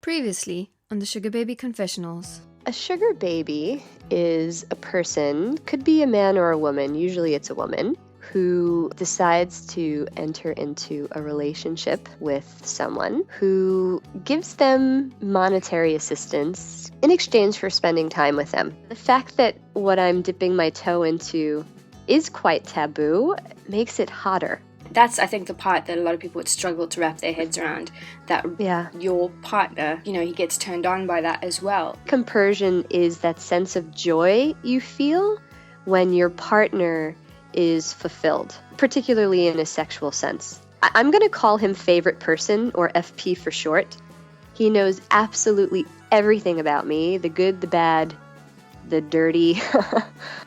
Previously on the Sugar Baby Confessionals. A sugar baby is a person, could be a man or a woman, usually it's a woman, who decides to enter into a relationship with someone who gives them monetary assistance in exchange for spending time with them. The fact that what I'm dipping my toe into is quite taboo makes it hotter. That's, I think, the part that a lot of people would struggle to wrap their heads around, that your partner, he gets turned on by that as well. Compersion is that sense of joy you feel when your partner is fulfilled, particularly in a sexual sense. I'm going to call him favorite person, or FP for short. He knows absolutely everything about me, the good, the bad, the dirty,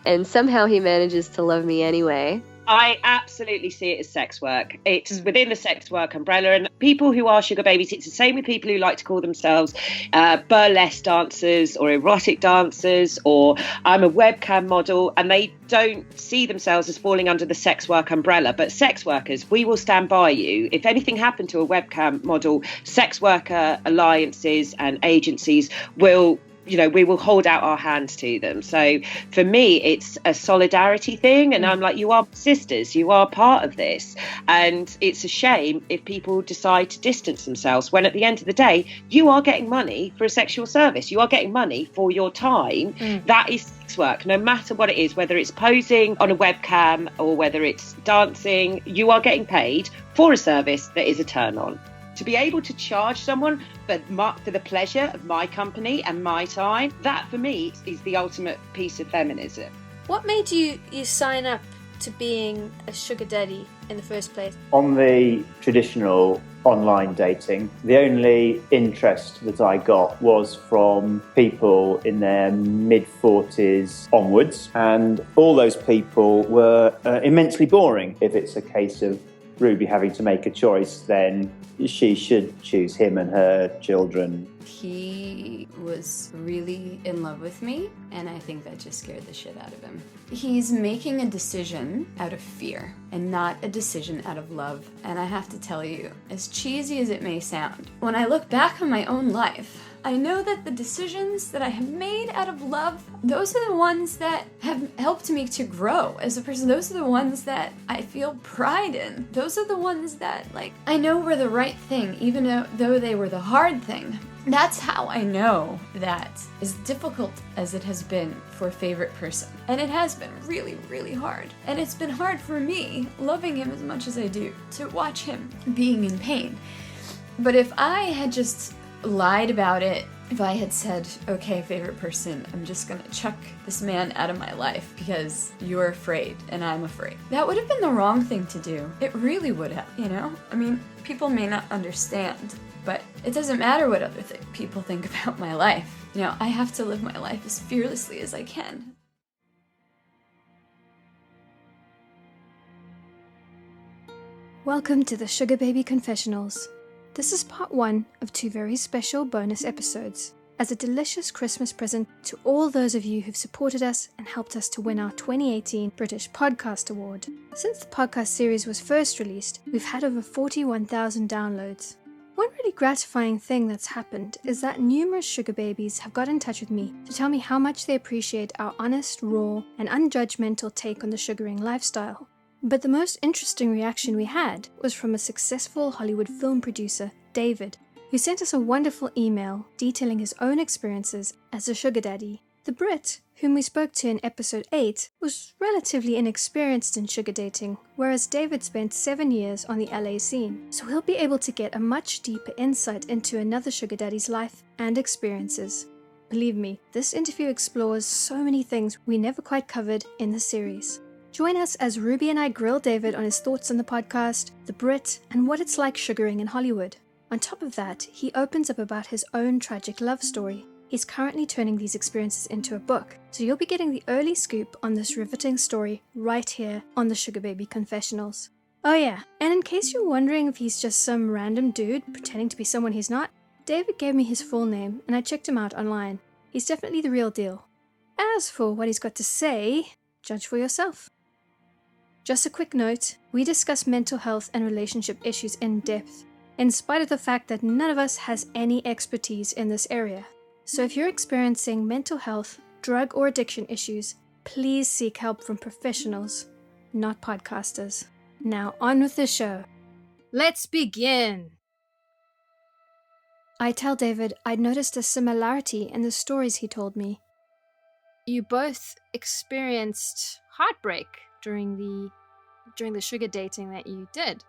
and somehow he manages to love me anyway. I absolutely see it as sex work. It's within the sex work umbrella, and people who are sugar babies, it's the same with people who like to call themselves burlesque dancers or erotic dancers, or I'm a webcam model, and they don't see themselves as falling under the sex work umbrella. But sex workers, we will stand by you. If anything happened to a webcam model, sex worker alliances and agencies will we will hold out our hands to them. So for me, it's a solidarity thing. And I'm like, you are sisters, you are part of this. And it's a shame if people decide to distance themselves when at the end of the day, you are getting money for a sexual service. You are getting money for your time. That is sex work, no matter what it is, whether it's posing on a webcam or whether it's dancing, you are getting paid for a service that is a turn on. To be able to charge someone for the pleasure of my company and my time, that for me is the ultimate piece of feminism. What made you sign up to being a sugar daddy in the first place? On the traditional online dating, the only interest that I got was from people in their mid-40s onwards, and all those people were immensely boring. If it's a case of Ruby having to make a choice, then she should choose him and her children. He was really in love with me, and I think that just scared the shit out of him. He's making a decision out of fear and not a decision out of love. And I have to tell you, as cheesy as it may sound, when I look back on my own life, I know that the decisions that I have made out of love, those are the ones that have helped me to grow as a person. Those are the ones that I feel pride in. Those are the ones that, I know were the right thing, even though they were the hard thing. That's how I know that, as difficult as it has been for a favorite person, and it has been really, really hard. And it's been hard for me, loving him as much as I do, to watch him being in pain. But if I had just lied about it, if I had said, okay, favorite person, I'm just gonna chuck this man out of my life because you're afraid and I'm afraid, that would have been the wrong thing to do. It really would have, I mean, people may not understand, but it doesn't matter what other people think about my life. I have to live my life as fearlessly as I can. Welcome to the Sugar Baby Confessionals. This is part 1 of 2 very special bonus episodes, as a delicious Christmas present to all those of you who've supported us and helped us to win our 2018 British Podcast Award. Since the podcast series was first released, we've had over 41,000 downloads. One really gratifying thing that's happened is that numerous sugar babies have got in touch with me to tell me how much they appreciate our honest, raw, and unjudgmental take on the sugaring lifestyle. But the most interesting reaction we had was from a successful Hollywood film producer, David, who sent us a wonderful email detailing his own experiences as a sugar daddy. The Brit, whom we spoke to in episode 8, was relatively inexperienced in sugar dating, whereas David spent 7 years on the LA scene, so he'll be able to get a much deeper insight into another sugar daddy's life and experiences. Believe me, this interview explores so many things we never quite covered in the series. Join us as Ruby and I grill David on his thoughts on the podcast, the Brit, and what it's like sugaring in Hollywood. On top of that, he opens up about his own tragic love story. He's currently turning these experiences into a book, so you'll be getting the early scoop on this riveting story right here on the Sugar Baby Confessionals. Oh yeah, and in case you're wondering if he's just some random dude pretending to be someone he's not, David gave me his full name and I checked him out online. He's definitely the real deal. As for what he's got to say, judge for yourself. Just a quick note, we discuss mental health and relationship issues in depth, in spite of the fact that none of us has any expertise in this area. So if you're experiencing mental health, drug or addiction issues, please seek help from professionals, not podcasters. Now on with the show. Let's begin! I tell David I'd noticed a similarity in the stories he told me. You both experienced heartbreak during the sugar dating that you did.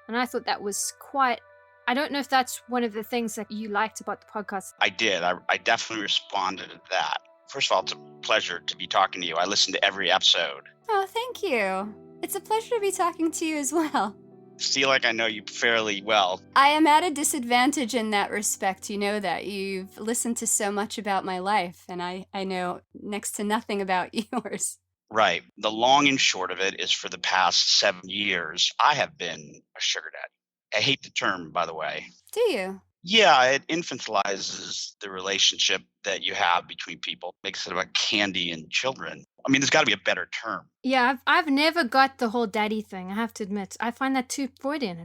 And I thought that was quite... I don't know if that's one of the things that you liked about the podcast. I did. I definitely responded to that. First of all, it's a pleasure to be talking to you. I listened to every episode. Oh, thank you. It's a pleasure to be talking to you as well. Feel like I know you fairly well. I am at a disadvantage in that respect. You know that. You've listened to so much about my life, and I know next to nothing about yours. Right. The long and short of it is for the past 7 years, I have been a sugar daddy. I hate the term, by the way. Do you? Yeah, it infantilizes the relationship that you have between people. Makes it about candy and children. I mean, there's got to be a better term. Yeah, I've never got the whole daddy thing, I have to admit. I find that too Freudian.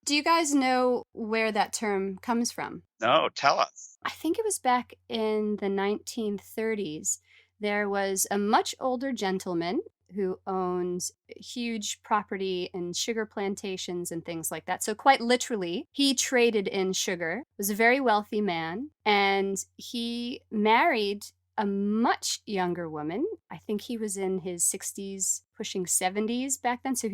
Do you guys know where that term comes from? No, tell us. I think it was back in the 1930s. There was a much older gentleman who owns huge property and sugar plantations and things like that. So quite literally, he traded in sugar, was a very wealthy man, and he married a much younger woman. I think he was in his 60s, pushing 70s back then. So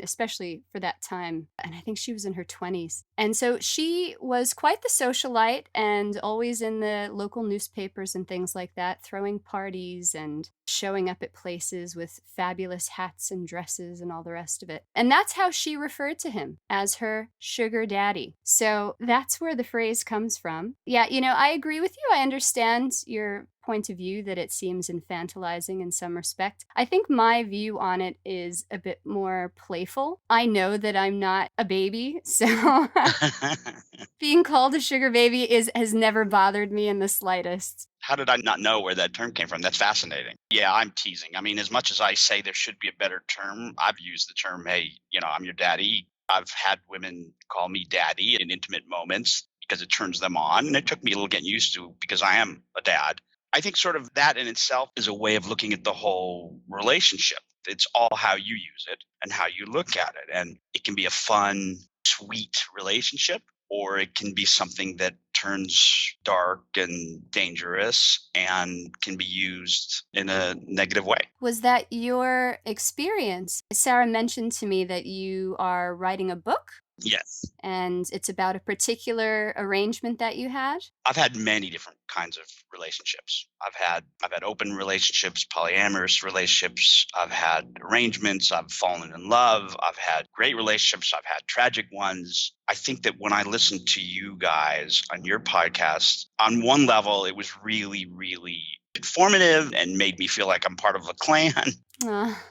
especially for that time. And I think she was in her 20s. And so she was quite the socialite and always in the local newspapers and things like that, throwing parties and showing up at places with fabulous hats and dresses and all the rest of it. And that's how she referred to him, as her sugar daddy. So that's where the phrase comes from. Yeah, I agree with you. I understand your point of view that it seems infantilizing in some respect. I think my view on it is a bit more playful. I know that I'm not a baby, so being called a sugar baby has never bothered me in the slightest. How did I not know where that term came from? That's fascinating. Yeah, I'm teasing. I mean, as much as I say there should be a better term, I've used the term, hey, I'm your daddy. I've had women call me daddy in intimate moments because it turns them on. And it took me a little getting used to because I am a dad. I think sort of that in itself is a way of looking at the whole relationship. It's all how you use it and how you look at it. And it can be a fun, sweet relationship, or it can be something that turns dark and dangerous and can be used in a negative way. Was that your experience? Sarah mentioned to me that you are writing a book. Yes. And it's about a particular arrangement that you had? I've had many different kinds of relationships. I've had open relationships, polyamorous relationships. I've had arrangements. I've fallen in love. I've had great relationships. I've had tragic ones. I think that when I listened to you guys on your podcast, on one level, it was really, really informative and made me feel like I'm part of a clan.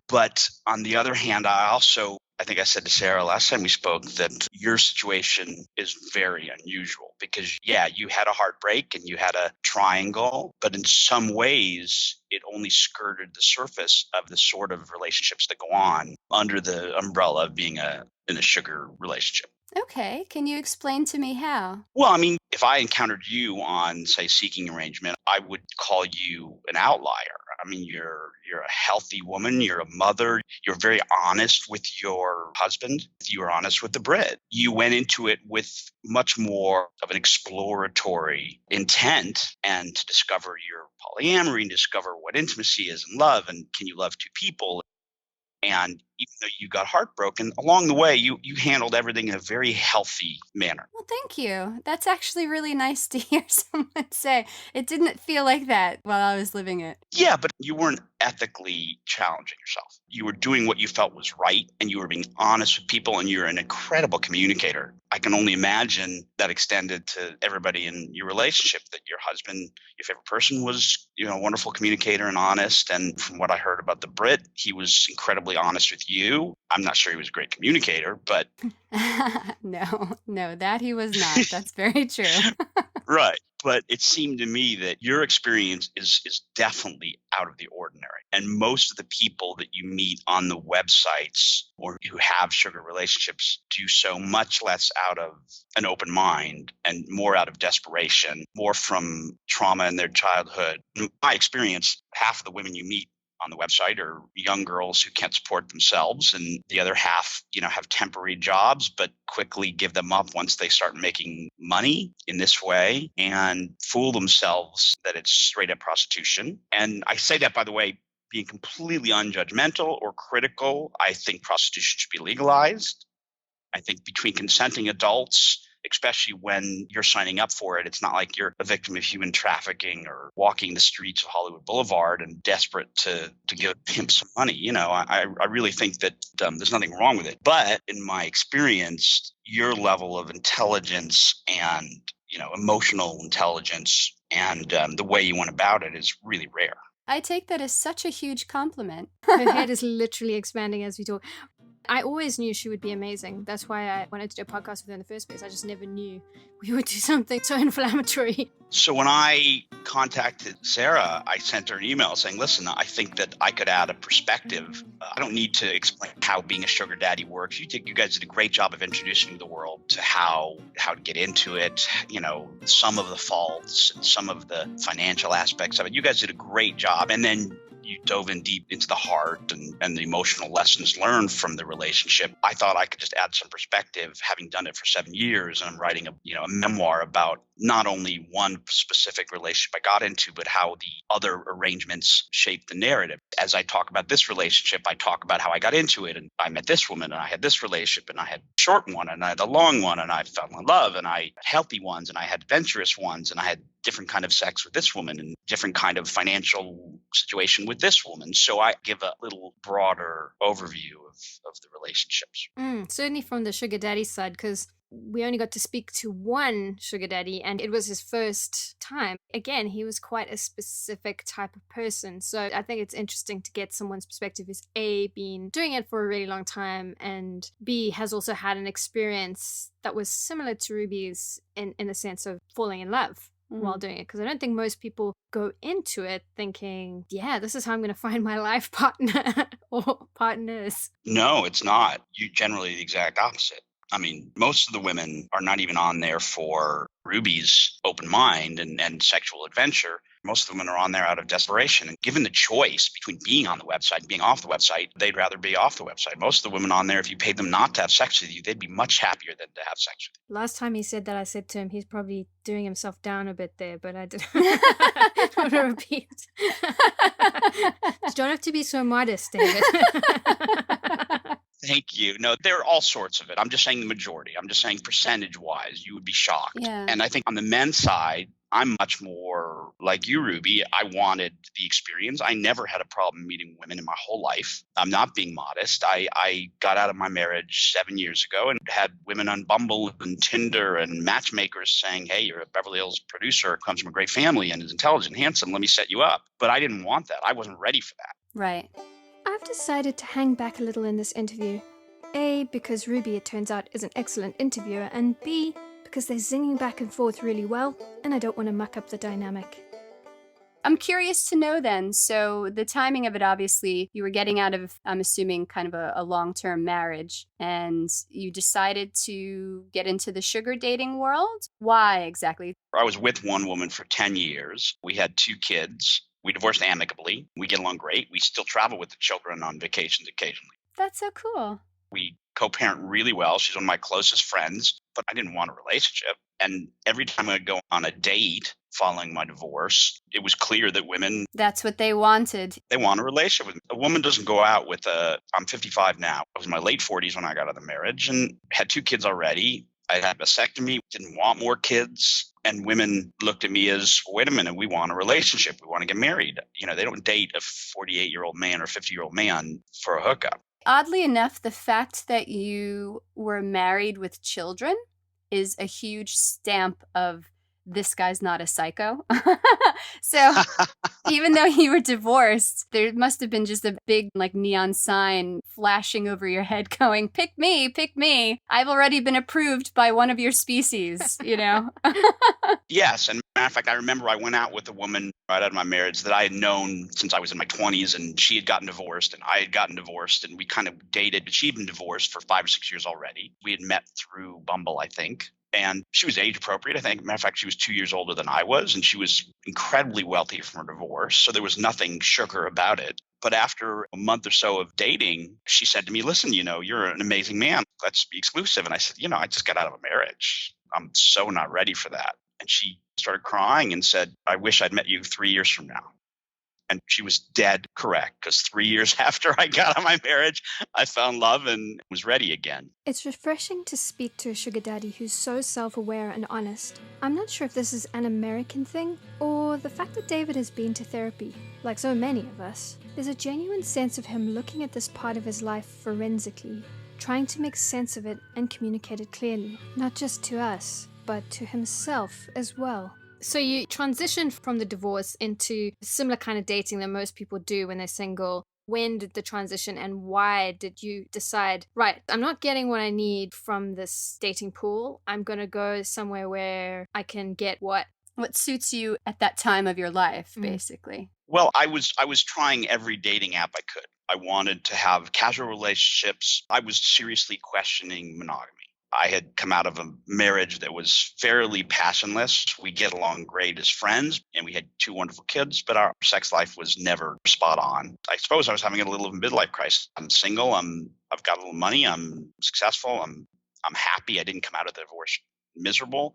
But on the other hand, I think I said to Sarah last time we spoke that your situation is very unusual because, yeah, you had a heartbreak and you had a triangle, but in some ways it only skirted the surface of the sort of relationships that go on under the umbrella of being in a sugar relationship. Okay. Can you explain to me how? Well, I mean, if I encountered you on, say, Seeking Arrangement, I would call you an outlier. I mean, you're a healthy woman. You're a mother. You're very honest with your husband. You were honest with the Brit. You went into it with much more of an exploratory intent and to discover your polyamory and discover what intimacy is and love and can you love two people. And even though you got heartbroken, along the way, you handled everything in a very healthy manner. Well, thank you. That's actually really nice to hear someone say. It didn't feel like that while I was living it. Yeah, but you weren't ethically challenging yourself. You were doing what you felt was right, and you were being honest with people, and you're an incredible communicator. I can only imagine that extended to everybody in your relationship, that your husband, your favorite person, was a wonderful communicator and honest. And from what I heard about the Brit, he was incredibly honest with you. I'm not sure he was a great communicator, but... No, that he was not. That's very true. Right. But it seemed to me that your experience is definitely out of the ordinary. And most of the people that you meet on the websites or who have sugar relationships do so much less out of an open mind and more out of desperation, more from trauma in their childhood. In my experience, half of the women you meet on the website are young girls who can't support themselves, and the other half, have temporary jobs but quickly give them up once they start making money in this way and fool themselves that it's straight up prostitution. And I say that, by the way, being completely unjudgmental or critical. I think prostitution should be legalized. I think between consenting adults, especially when you're signing up for it, it's not like you're a victim of human trafficking or walking the streets of Hollywood Boulevard and desperate to give him some money. I really think that there's nothing wrong with it. But in my experience, your level of intelligence and, emotional intelligence and the way you went about it is really rare. I take that as such a huge compliment. Her head is literally expanding as we talk. I always knew she would be amazing. That's why I wanted to do a podcast with her in the first place. I just never knew we would do something so inflammatory. So when I contacted Sarah, I sent her an email saying, listen, I think that I could add a perspective. I don't need to explain how being a sugar daddy works. You guys did a great job of introducing the world to how to get into it, some of the faults and some of the financial aspects of it. You guys did a great job. And then you dove in deep into the heart and the emotional lessons learned from the relationship. I thought I could just add some perspective, having done it for 7 years, and I'm writing a memoir about not only one specific relationship I got into, but how the other arrangements shaped the narrative. As I talk about this relationship, I talk about how I got into it, and I met this woman, and I had this relationship, and I had a short one, and I had a long one, and I fell in love, and I had healthy ones, and I had adventurous ones, and I had different kind of sex with this woman and different kind of financial situation with this woman. So I give a little broader overview of the relationships. Certainly from the sugar daddy side, because we only got to speak to one sugar daddy and it was his first time. Again, he was quite a specific type of person. So I think it's interesting to get someone's perspective who's A, been doing it for a really long time, and B, has also had an experience that was similar to Ruby's in the sense of falling in love while doing it. Because I don't think most people go into it thinking, yeah, this is how I'm going to find my life partner or partners. No, it's not. You generally the exact opposite. I mean, most of the women are not even on there for Ruby's open mind and sexual adventure. Most of the women are on there out of desperation. And given the choice between being on the website and being off the website, they'd rather be off the website. Most of the women on there, if you paid them not to have sex with you, they'd be much happier than to have sex with you. Last time he said that, I said to him, he's probably doing himself down a bit there, but I didn't want to repeat. You don't have to be so modest, David. Thank you. No, there are all sorts of it. I'm just saying the majority. I'm just saying percentage-wise, you would be shocked. Yeah. And I think on the men's side, I'm much more like you, Ruby. I wanted the experience. I never had a problem meeting women in my whole life. I'm not being modest. I got out of my marriage 7 years ago and had women on Bumble and Tinder and matchmakers saying, hey, you're a Beverly Hills producer, comes from a great family and is intelligent, handsome. Let me set you up. But I didn't want that. I wasn't ready for that. Right. I've decided to hang back a little in this interview. A, because Ruby, it turns out, is an excellent interviewer, and B, because they're zinging back and forth really well, and I don't want to muck up the dynamic. I'm curious to know then, so the timing of it, obviously, you were getting out of, I'm assuming, kind of a long-term marriage, and you decided to get into the sugar dating world? Why exactly? I was with one woman for 10 years. We had 2 kids. We divorced amicably. We get along great. We still travel with the children on vacations occasionally. That's so cool. We co-parent really well. She's one of my closest friends, but I didn't want a relationship. And every time I'd go on a date following my divorce, it was clear that women... That's what they wanted. They want a relationship with me. A woman doesn't go out with I'm 55 now. I was in my late 40s when I got out of the marriage and had 2 kids already. I had a vasectomy, didn't want more kids. And women looked at me as, wait a minute, we want a relationship. We want to get married. They don't date a 48-year-old man or 50-year-old man for a hookup. Oddly enough, the fact that you were married with children is a huge stamp of this guy's not a psycho. So even though you were divorced, there must have been just a big like neon sign flashing over your head going, pick me, pick me. I've already been approved by one of your species, you know? Yes. And matter of fact, I remember I went out with a woman right out of my marriage that I had known since I was in my 20s, and she had gotten divorced and I had gotten divorced, and we kind of dated, but she'd been divorced for 5 or 6 years already. We had met through Bumble, I think. And she was age appropriate, I think. Matter of fact, she was 2 years older than I was, and she was incredibly wealthy from her divorce. So there was nothing sugar about it. But after a month or so of dating, she said to me, listen, you're an amazing man. Let's be exclusive. And I said, I just got out of a marriage. I'm so not ready for that. And she started crying and said, I wish I'd met you 3 years from now. And she was dead correct, because 3 years after I got out of my marriage, I found love and was ready again. It's refreshing to speak to a sugar daddy who's so self-aware and honest. I'm not sure if this is an American thing, or the fact that David has been to therapy, like so many of us. There's a genuine sense of him looking at this part of his life forensically, trying to make sense of it and communicate it clearly, not just to us, but to himself as well. So you transitioned from the divorce into a similar kind of dating that most people do when they're single. When did the transition, and why did you decide, right, I'm not getting what I need from this dating pool. I'm going to go somewhere where I can get what suits you at that time of your life, basically. Well, I was trying every dating app I could. I wanted to have casual relationships. I was seriously questioning monogamy. I had come out of a marriage that was fairly passionless. We get along great as friends, and we had 2 wonderful kids, but our sex life was never spot on. I suppose I was having a little midlife crisis. I'm single. I've got a little money. I'm successful. I'm happy. I didn't come out of the divorce miserable,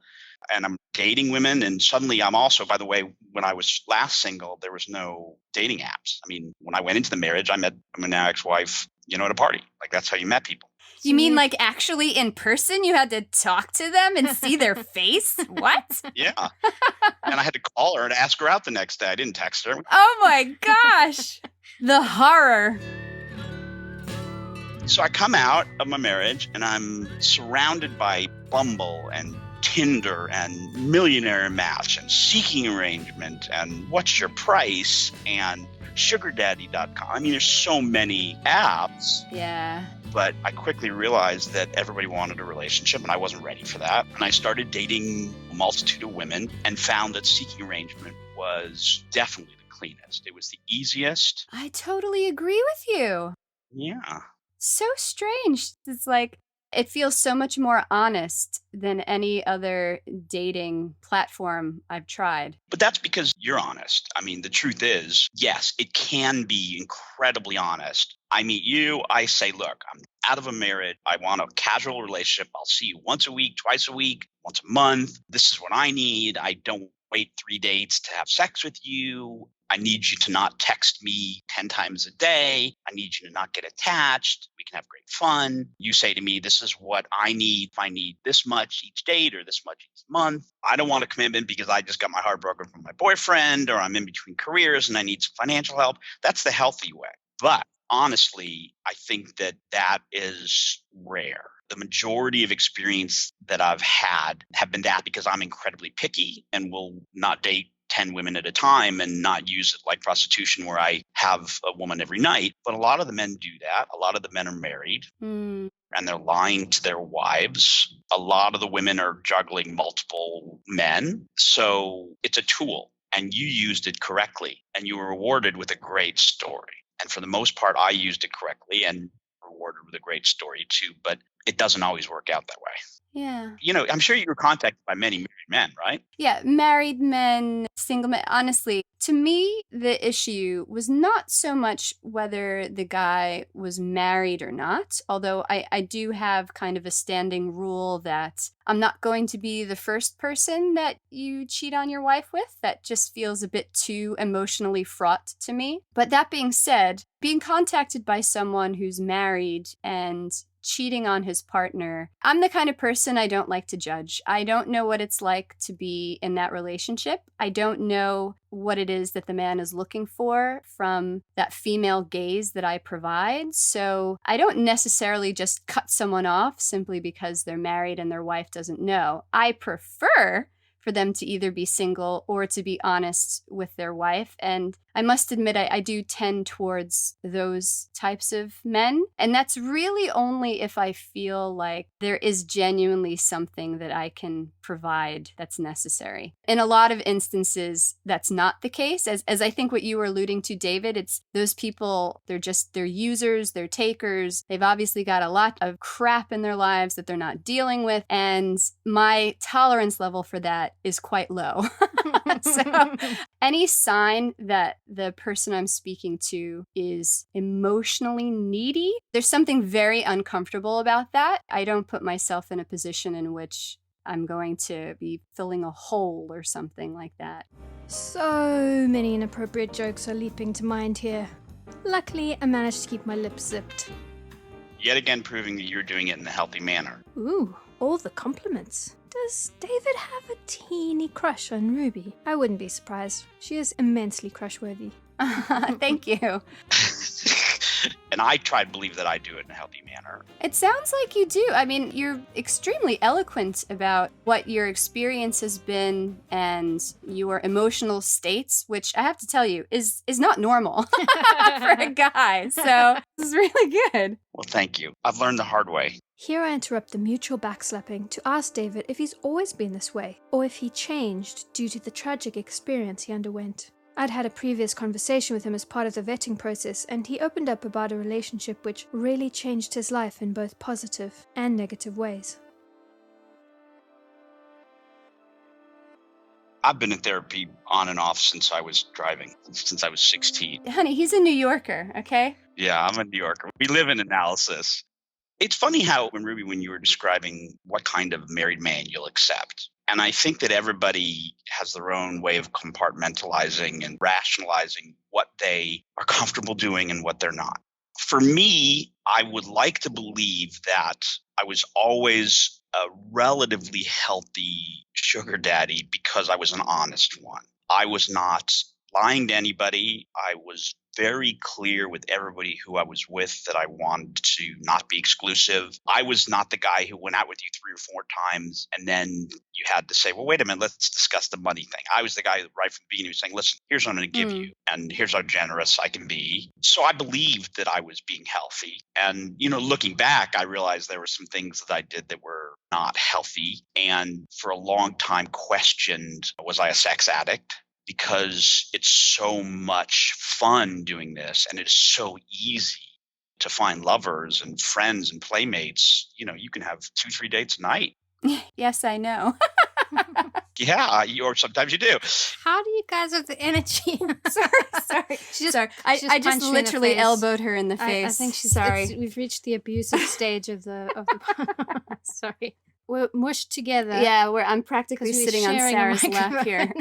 and I'm dating women. And suddenly I'm also, by the way, when I was last single, there was no dating apps. I mean, when I went into the marriage, I met my now ex-wife, at a party. Like, that's how you met people. You mean like actually in person? You had to talk to them and see their face? What? Yeah. And I had to call her and ask her out the next day. I didn't text her. Oh my gosh. The horror. So I come out of my marriage and I'm surrounded by Bumble and Tinder and Millionaire Match and Seeking Arrangement and What's Your Price and SugarDaddy.com. I mean, there's so many apps. Yeah. But I quickly realized that everybody wanted a relationship, and I wasn't ready for that. And I started dating a multitude of women and found that Seeking Arrangement was definitely the cleanest. It was the easiest. I totally agree with you. Yeah. So strange. It's like, it feels so much more honest than any other dating platform I've tried. But that's because you're honest. I mean, the truth is, yes, it can be incredibly honest. I meet you, I say, look, I'm out of a marriage. I want a casual relationship. I'll see you once a week, twice a week, once a month. This is what I need. I don't wait 3 dates to have sex with you. I need you to not text me 10 times a day. I need you to not get attached. We can have great fun. You say to me, this is what I need. If I need this much each date or this much each month, I don't want a commitment because I just got my heart broken from my boyfriend, or I'm in between careers and I need some financial help. That's the healthy way. But honestly, I think that is rare. The majority of experience that I've had have been that because I'm incredibly picky and will not date 10 women at a time and not use it like prostitution where I have a woman every night. But a lot of the men do that. A lot of the men are married and they're lying to their wives. A lot of the women are juggling multiple men. So it's a tool, and you used it correctly and you were rewarded with a great story. And for the most part, I used it correctly and rewarded with a great story too. But it doesn't always work out that way. Yeah. I'm sure you were contacted by many married men, right? Yeah, married men, single men. Honestly, to me, the issue was not so much whether the guy was married or not, although I do have kind of a standing rule that I'm not going to be the first person that you cheat on your wife with. That just feels a bit too emotionally fraught to me. But that being said, being contacted by someone who's married and cheating on his partner, I'm the kind of person I don't like to judge. I don't know what it's like to be in that relationship. I don't know what it is that the man is looking for from that female gaze that I provide. So I don't necessarily just cut someone off simply because they're married and their wife doesn't know. I prefer for them to either be single or to be honest with their wife. And I must admit, I do tend towards those types of men. And that's really only if I feel like there is genuinely something that I can provide that's necessary. In a lot of instances, that's not the case. As I think what you were alluding to, David, it's those people, they're users, they're takers. They've obviously got a lot of crap in their lives that they're not dealing with. And my tolerance level for that is quite low. So any sign that the person I'm speaking to is emotionally needy, there's something very uncomfortable about that. I don't put myself in a position in which I'm going to be filling a hole or something like that. So many inappropriate jokes are leaping to mind here. Luckily, I managed to keep my lips zipped. Yet again, proving that you're doing it in a healthy manner. Ooh, all the compliments. Does David have a teeny crush on Ruby? I wouldn't be surprised. She is immensely crush-worthy. Thank you. And I try to believe that I do it in a healthy manner. It sounds like you do. I mean, you're extremely eloquent about what your experience has been and your emotional states, which I have to tell you is not normal for a guy. So this is really good. Well, thank you. I've learned the hard way. Here I interrupt the mutual backslapping to ask David if he's always been this way, or if he changed due to the tragic experience he underwent. I'd had a previous conversation with him as part of the vetting process, and he opened up about a relationship which really changed his life in both positive and negative ways. I've been in therapy on and off since I was driving, since I was 16. Honey, he's a New Yorker, okay? Yeah, I'm a New Yorker. We live in analysis. It's funny how, Ruby, when you were describing what kind of married man you'll accept, and I think that everybody has their own way of compartmentalizing and rationalizing what they are comfortable doing and what they're not. For me, I would like to believe that I was always a relatively healthy sugar daddy because I was an honest one. I was not lying to anybody. I was very clear with everybody who I was with that I wanted to not be exclusive. I was not the guy who went out with you 3 or 4 times and then you had to say, well, wait a minute, let's discuss the money thing. I was the guy right from the beginning who was saying, listen, here's what I'm going to give you and here's how generous I can be. So I believed that I was being healthy. And, looking back, I realized there were some things that I did that were not healthy. And for a long time questioned, was I a sex addict? Because it's so much fun doing this and it's so easy to find lovers and friends and playmates. You can have 2-3 dates a night. Yes, I know. Yeah, or sometimes you do. How do you guys have the energy? Sorry. I just literally elbowed her in the face. I think she's sorry. We've reached the abusive stage of the sorry. We're mushed together. Yeah, I'm practically sitting on Sarah's lap here.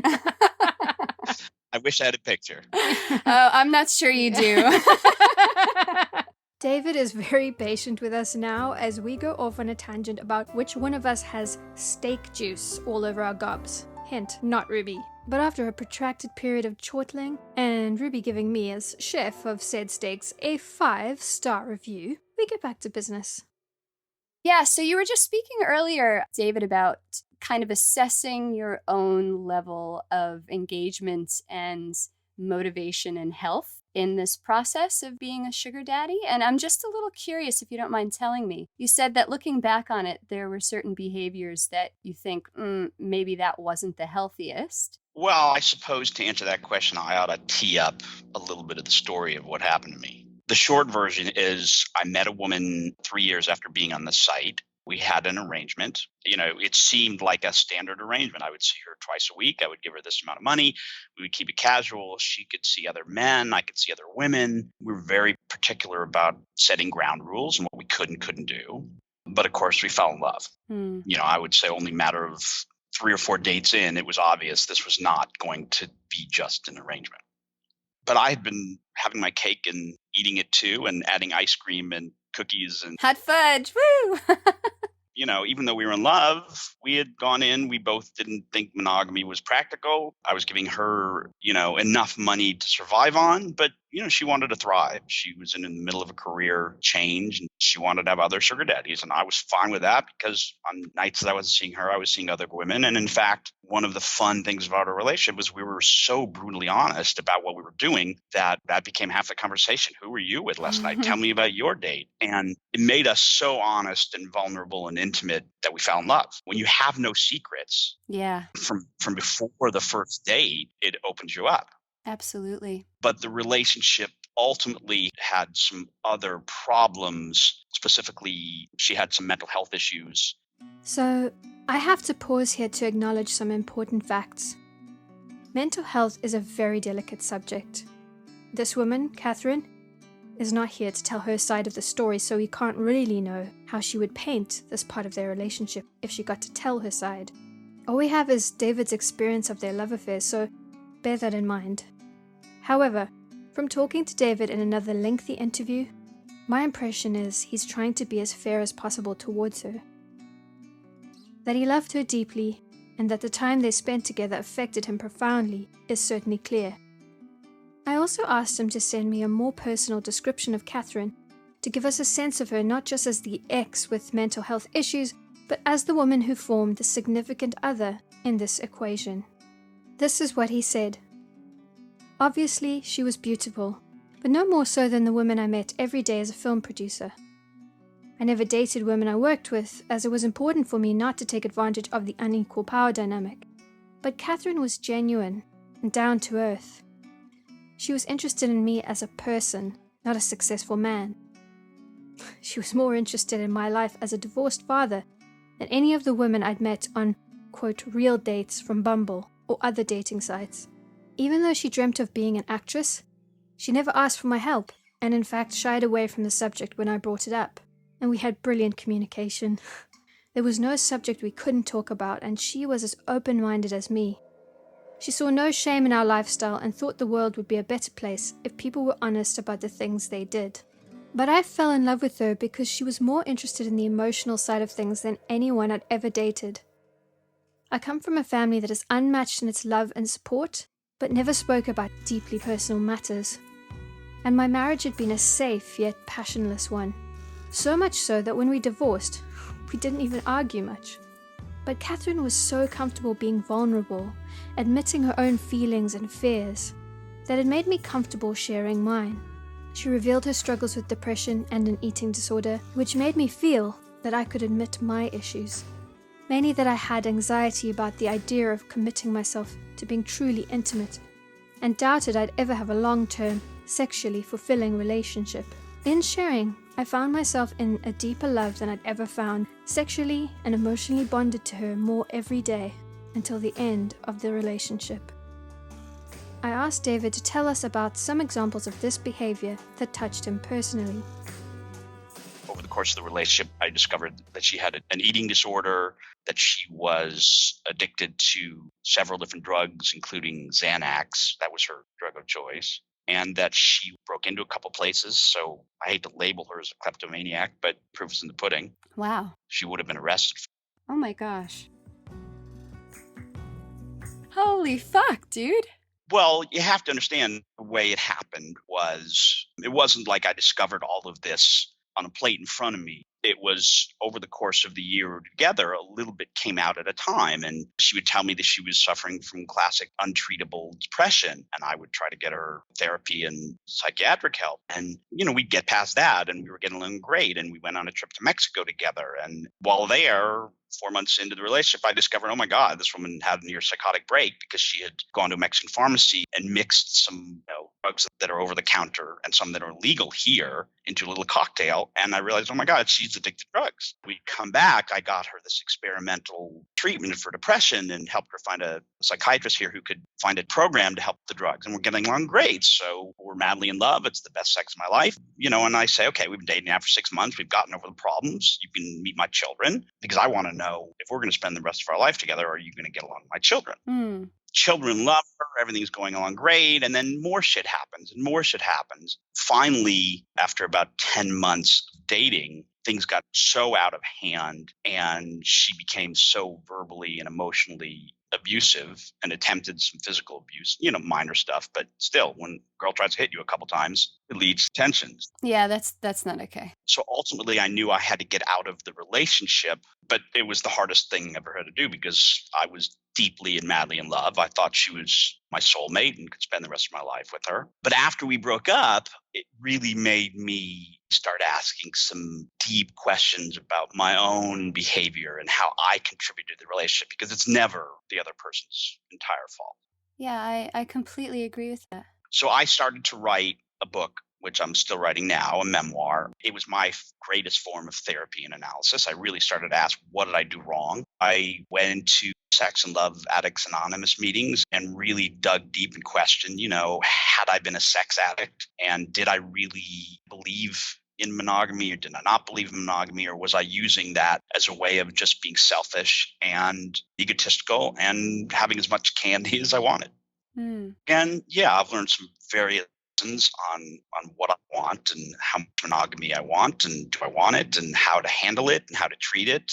I wish I had a picture. Oh, I'm not sure you do. David is very patient with us now as we go off on a tangent about which one of us has steak juice all over our gobs. Hint, not Ruby. But after a protracted period of chortling, and Ruby giving me as chef of said steaks a 5-star review, we get back to business. Yeah, so you were just speaking earlier, David, about kind of assessing your own level of engagement and motivation and health in this process of being a sugar daddy. And I'm just a little curious, if you don't mind telling me. You said that looking back on it, there were certain behaviors that you think, maybe that wasn't the healthiest. Well, I suppose to answer that question, I ought to tee up a little bit of the story of what happened to me. The short version is I met a woman 3 years after being on the site. We had an arrangement. It seemed like a standard arrangement. I would see her twice a week. I would give her this amount of money. We would keep it casual. She could see other men. I could see other women. We were very particular about setting ground rules and what we could and couldn't do. But of course, we fell in love. I would say only a matter of 3 or 4 dates in, it was obvious this was not going to be just an arrangement. But I had been having my cake and eating it too and adding ice cream and cookies and hot fudge. Woo! even though we were in love, we had gone in, we both didn't think monogamy was practical. I was giving her, enough money to survive on, but, she wanted to thrive. She was in the middle of a career change and she wanted to have other sugar daddies. And I was fine with that because on nights that I wasn't seeing her, I was seeing other women. And in fact, one of the fun things about our relationship was we were so brutally honest about what we were doing that became half the conversation. Who were you with last night? Tell me about your date. And it made us so honest and vulnerable and intimate that we fell in love. When you have no secrets, from before the first date, it opens you up. Absolutely. But the relationship ultimately had some other problems. Specifically, she had some mental health issues. So, I have to pause here to acknowledge some important facts. Mental health is a very delicate subject. This woman, Catherine, is not here to tell her side of the story, so we can't really know how she would paint this part of their relationship if she got to tell her side. All we have is David's experience of their love affair, so bear that in mind. However, from talking to David in another lengthy interview, my impression is he's trying to be as fair as possible towards her. That he loved her deeply, and that the time they spent together affected him profoundly, is certainly clear. I also asked him to send me a more personal description of Catherine, to give us a sense of her not just as the ex with mental health issues, but as the woman who formed the significant other in this equation. This is what he said. Obviously, she was beautiful, but no more so than the women I met every day as a film producer. I never dated women I worked with, as it was important for me not to take advantage of the unequal power dynamic. But Catherine was genuine and down to earth. She was interested in me as a person, not a successful man. She was more interested in my life as a divorced father than any of the women I'd met on, quote, real dates from Bumble or other dating sites. Even though she dreamt of being an actress, she never asked for my help, and in fact shied away from the subject when I brought it up. And we had brilliant communication. There was no subject we couldn't talk about, and she was as open-minded as me. She saw no shame in our lifestyle and thought the world would be a better place if people were honest about the things they did. But I fell in love with her because she was more interested in the emotional side of things than anyone I'd ever dated. I come from a family that is unmatched in its love and support, but never spoke about deeply personal matters. And my marriage had been a safe yet passionless one. So much so that when we divorced, we didn't even argue much. But Catherine was so comfortable being vulnerable, admitting her own feelings and fears, that it made me comfortable sharing mine. She revealed her struggles with depression and an eating disorder, which made me feel that I could admit my issues. Mainly that I had anxiety about the idea of committing myself to being truly intimate, and doubted I'd ever have a long-term, sexually fulfilling relationship. In sharing, I found myself in a deeper love than I'd ever found, sexually and emotionally bonded to her more every day until the end of the relationship. I asked David to tell us about some examples of this behavior that touched him personally. Over the course of the relationship, I discovered that she had an eating disorder, that she was addicted to several different drugs, including Xanax. That was her drug of choice. And that she broke into a couple places. So I hate to label her as a kleptomaniac, but proof is in the pudding. Wow. She would have been arrested. Oh my gosh. Holy fuck, dude. Well, you have to understand the way it happened it wasn't like I discovered all of this on a plate in front of me. It was over the course of the year together, a little bit came out at a time. And she would tell me that she was suffering from classic untreatable depression. And I would try to get her therapy and psychiatric help. And, we'd get past that and we were getting along great. And we went on a trip to Mexico together. And while there, 4 months into the relationship, I discovered, oh my God, this woman had a near psychotic break because she had gone to a Mexican pharmacy and mixed some drugs that are over the counter and some that are legal here into a little cocktail. And I realized, oh my God, she's addicted to drugs. We come back, I got her this experimental treatment for depression and helped her find a psychiatrist here who could find a program to help the drugs. And we're getting along great. So we're madly in love. It's the best sex of my life. And I say, okay, we've been dating now for 6 months. We've gotten over the problems. You can meet my children because I want to know if we're going to spend the rest of our life together, are you going to get along with my children? Children love her. Everything's going along great. And then more shit happens and more shit happens. Finally, after about 10 months of dating, things got so out of hand and she became so verbally and emotionally abusive and attempted some physical abuse, minor stuff, but still, when a girl tries to hit you a couple times, it leads to tensions. Yeah, that's not okay. So ultimately, I knew I had to get out of the relationship, but it was the hardest thing I ever had to do because I was deeply and madly in love. I thought she was my soulmate and could spend the rest of my life with her. But after we broke up, it really made me start asking some deep questions about my own behavior and how I contributed to the relationship, because it's never the other person's entire fault. Yeah, I completely agree with that. So I started to write a book, which I'm still writing now, a memoir. It was my greatest form of therapy and analysis. I really started to ask, what did I do wrong? I went to Sex and Love Addicts Anonymous meetings and really dug deep and questioned, had I been a sex addict, and did I really believe in monogamy, or did I not believe in monogamy, or was I using that as a way of just being selfish and egotistical and having as much candy as I wanted? And yeah, I've learned some various lessons on what I want and how much monogamy I want and do I want it and how to handle it and how to treat it.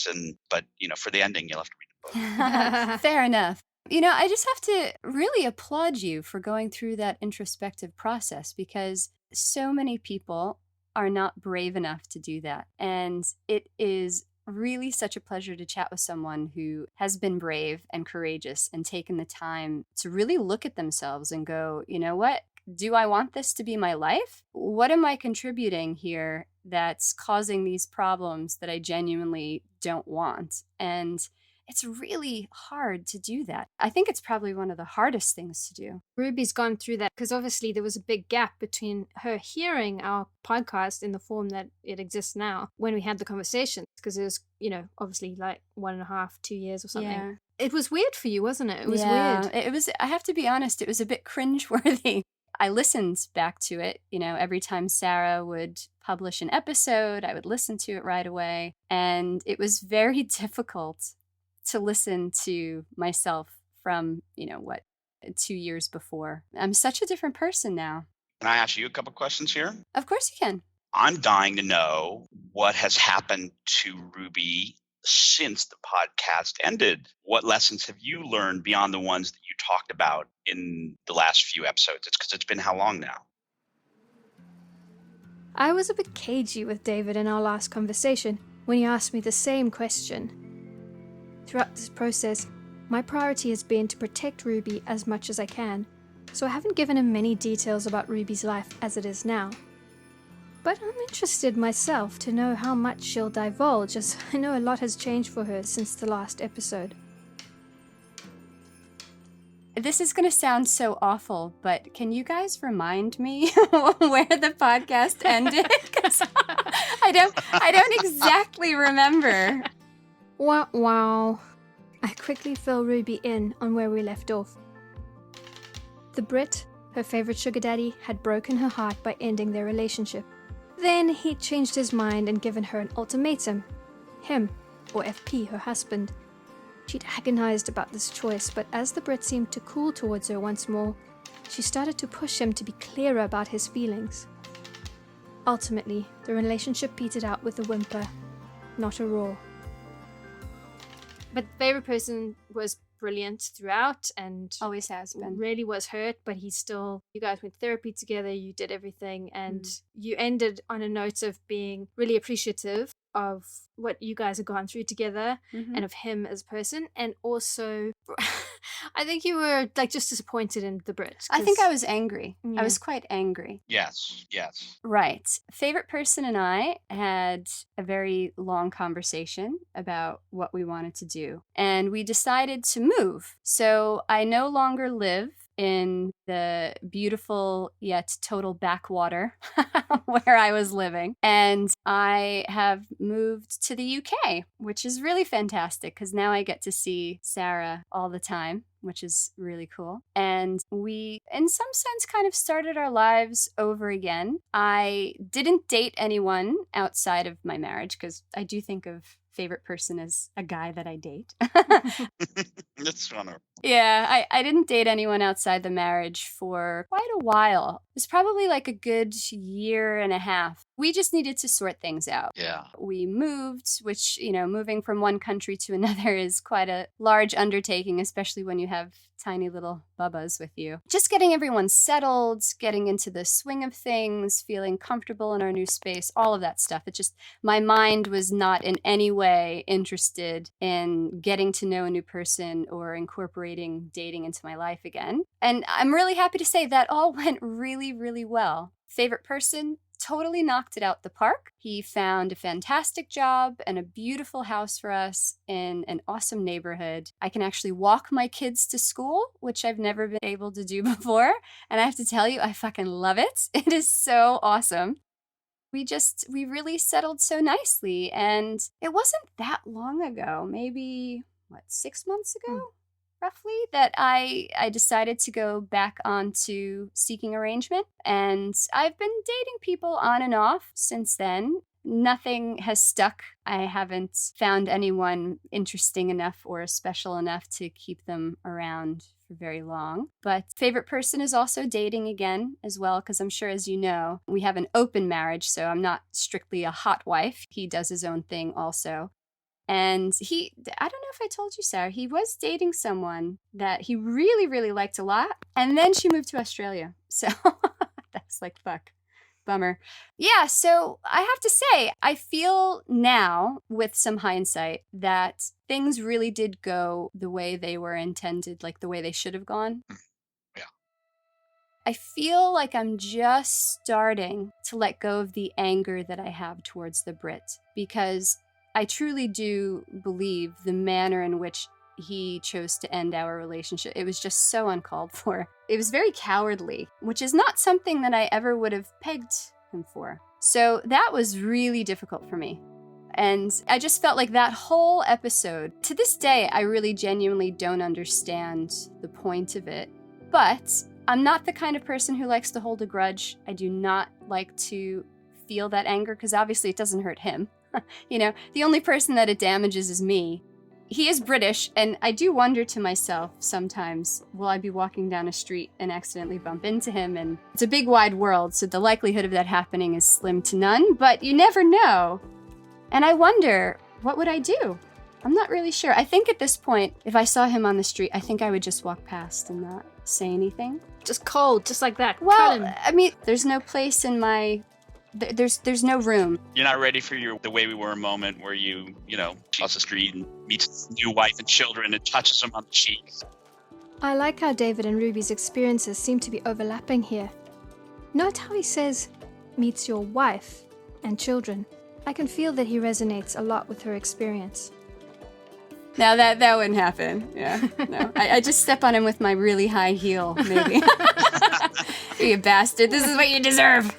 But for the ending, you'll have to read the book. Fair enough. I just have to really applaud you for going through that introspective process, because so many people are not brave enough to do that. And it is really such a pleasure to chat with someone who has been brave and courageous and taken the time to really look at themselves and go, you know what? Do I want this to be my life? What am I contributing here that's causing these problems that I genuinely don't want? And it's really hard to do that. I think it's probably one of the hardest things to do. Ruby's gone through that because obviously there was a big gap between her hearing our podcast in the form that it exists now when we had the conversations, because it was, obviously like 1.5, 2 years or something. Yeah. It was weird for you, wasn't it? It was weird. It was, I have to be honest, it was a bit cringeworthy. I listened back to it, every time Sarah would publish an episode, I would listen to it right away. And it was very difficult to listen to myself from, 2 years before. I'm such a different person now. Can I ask you a couple questions here? Of course you can. I'm dying to know what has happened to Ruby since the podcast ended. What lessons have you learned beyond the ones that you talked about in the last few episodes? It's because it's been how long now? I was a bit cagey with David in our last conversation when he asked me the same question. Throughout this process, my priority has been to protect Ruby as much as I can, so I haven't given him many details about Ruby's life as it is now. But I'm interested myself to know how much she'll divulge, as I know a lot has changed for her since the last episode. This is going to sound so awful, but can you guys remind me where the podcast ended? Because I don't exactly remember. Wow. I quickly fill Ruby in on where we left off. The Brit, her favorite sugar daddy, had broken her heart by ending their relationship. Then he'd changed his mind and given her an ultimatum. Him, or FP, her husband. She'd agonized about this choice, but as the Brit seemed to cool towards her once more, she started to push him to be clearer about his feelings. Ultimately, the relationship petered out with a whimper, not a roar. But the favorite person was brilliant throughout and always has been. Really was hurt, but you guys went therapy together, you did everything, and you ended on a note of being really appreciative of what you guys have gone through together and of him as a person. And also, I think you were just disappointed in the Brit. I think I was angry. Yeah. I was quite angry. Yes. Right. Favorite person and I had a very long conversation about what we wanted to do. And we decided to move. So I no longer live in the beautiful yet total backwater where I was living. And I have moved to the UK, which is really fantastic because now I get to see Sarah all the time, which is really cool. And we, in some sense, kind of started our lives over again. I didn't date anyone outside of my marriage because I do think of favorite person as a guy that I date. That's funny. Yeah, I didn't date anyone outside the marriage for quite a while. It was probably like a good 1.5 years We just needed to sort things out. Yeah. We moved, which, moving from one country to another is quite a large undertaking, especially when you have tiny little bubbas with you. Just getting everyone settled, getting into the swing of things, feeling comfortable in our new space, all of that stuff. My mind was not in any way interested in getting to know a new person or incorporating dating into my life again. And I'm really happy to say that all went really, really well. Favorite person? Totally knocked it out the park. He found a fantastic job and a beautiful house for us in an awesome neighborhood. I can actually walk my kids to school, which I've never been able to do before. And I have to tell you, I fucking love it. It is so awesome. We really settled so nicely. And it wasn't that long ago, maybe, 6 months ago? Roughly, that I decided to go back onto seeking arrangement. And I've been dating people on and off since then. Nothing has stuck. I haven't found anyone interesting enough or special enough to keep them around for very long. But favorite person is also dating again as well, because I'm sure, as you know, we have an open marriage, so I'm not strictly a hot wife. He does his own thing also. And I don't know if I told you, Sarah, he was dating someone that he really, really liked a lot. And then she moved to Australia. So that's like, fuck, bummer. Yeah, so I have to say, I feel now, with some hindsight, that things really did go the way they were intended, like the way they should have gone. Yeah. I feel like I'm just starting to let go of the anger that I have towards the Brit, because I truly do believe the manner in which he chose to end our relationship, it was just so uncalled for. It was very cowardly, which is not something that I ever would have pegged him for. So that was really difficult for me. And I just felt like that whole episode, to this day, I really genuinely don't understand the point of it. But I'm not the kind of person who likes to hold a grudge. I do not like to feel that anger, because obviously it doesn't hurt him. The only person that it damages is me. He is British, and I do wonder to myself sometimes, will I be walking down a street and accidentally bump into him? And it's a big wide world, so the likelihood of that happening is slim to none, but you never know. And I wonder, what would I do? I'm not really sure. I think at this point, if I saw him on the street, I think I would just walk past and not say anything. Just cold, just like that. Well, I mean, there's no place in my... There's no room. You're not ready for the way we were moment where you cross the street and meets his new wife and children and touches them on the cheeks. I like how David and Ruby's experiences seem to be overlapping here. Note how he says, meets your wife and children. I can feel that he resonates a lot with her experience. Now that wouldn't happen. Yeah, no. I just step on him with my really high heel, maybe. You bastard, this is what you deserve.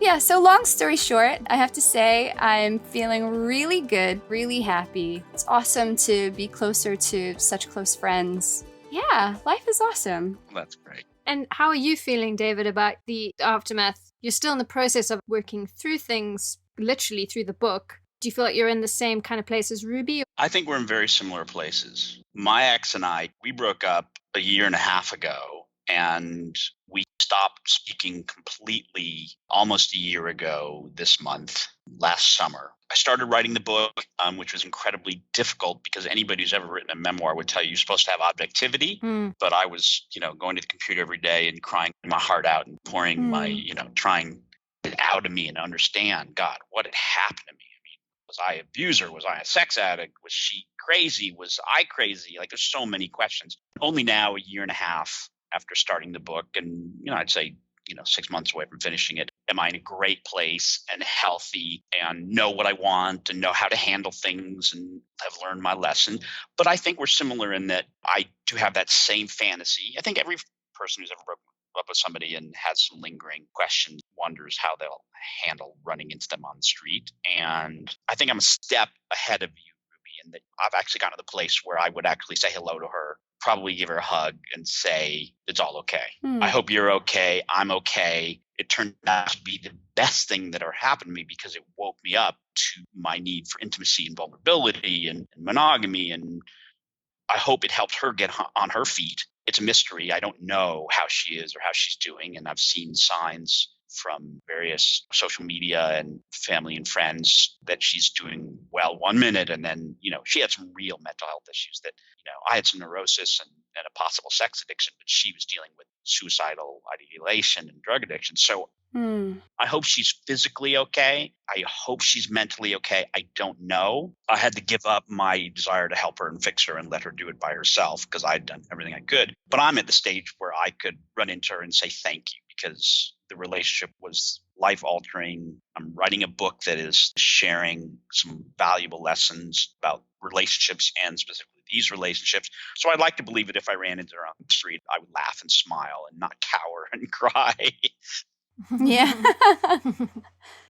Yeah, so long story short, I have to say I'm feeling really good, really happy. It's awesome to be closer to such close friends. Yeah, life is awesome. That's great. And how are you feeling, David, about the aftermath? You're still in the process of working through things, literally through the book. Do you feel like you're in the same kind of place as Ruby? I think we're in very similar places. My ex and I, we broke up a year and a half ago, and we stopped speaking completely almost a year ago this month, last summer. I started writing the book, which was incredibly difficult because anybody who's ever written a memoir would tell you you're supposed to have objectivity. But I was, going to the computer every day and crying my heart out and pouring my, trying it out of me and understand, God, what had happened to me. I mean, was I an abuser? Was I a sex addict? Was she crazy? Was I crazy? Like, there's so many questions. Only now, a year and a half after starting the book, and, I'd say, 6 months away from finishing it, am I in a great place and healthy and know what I want and know how to handle things and have learned my lesson. But I think we're similar in that I do have that same fantasy. I think every person who's ever broken up with somebody and has some lingering questions wonders how they'll handle running into them on the street. And I think I'm a step ahead of you, Ruby, in that I've actually gotten to the place where I would actually say hello to her, probably give her a hug and say, it's all okay. I hope you're okay. I'm okay. It turned out to be the best thing that ever happened to me because it woke me up to my need for intimacy and vulnerability and monogamy. And I hope it helped her get on her feet. It's a mystery. I don't know how she is or how she's doing. And I've seen signs from various social media and family and friends that she's doing well one minute, and then, she had some real mental health issues that, I had some neurosis and a possible sex addiction, but she was dealing with suicidal ideation and drug addiction. So I hope she's physically okay. I hope she's mentally okay. I don't know. I had to give up my desire to help her and fix her and let her do it by herself because I'd done everything I could. But I'm at the stage where I could run into her and say thank you because the relationship was life-altering. I'm writing a book that is sharing some valuable lessons about relationships and specifically these relationships. So I'd like to believe that if I ran into her on the street, I would laugh and smile and not cower and cry. Yeah.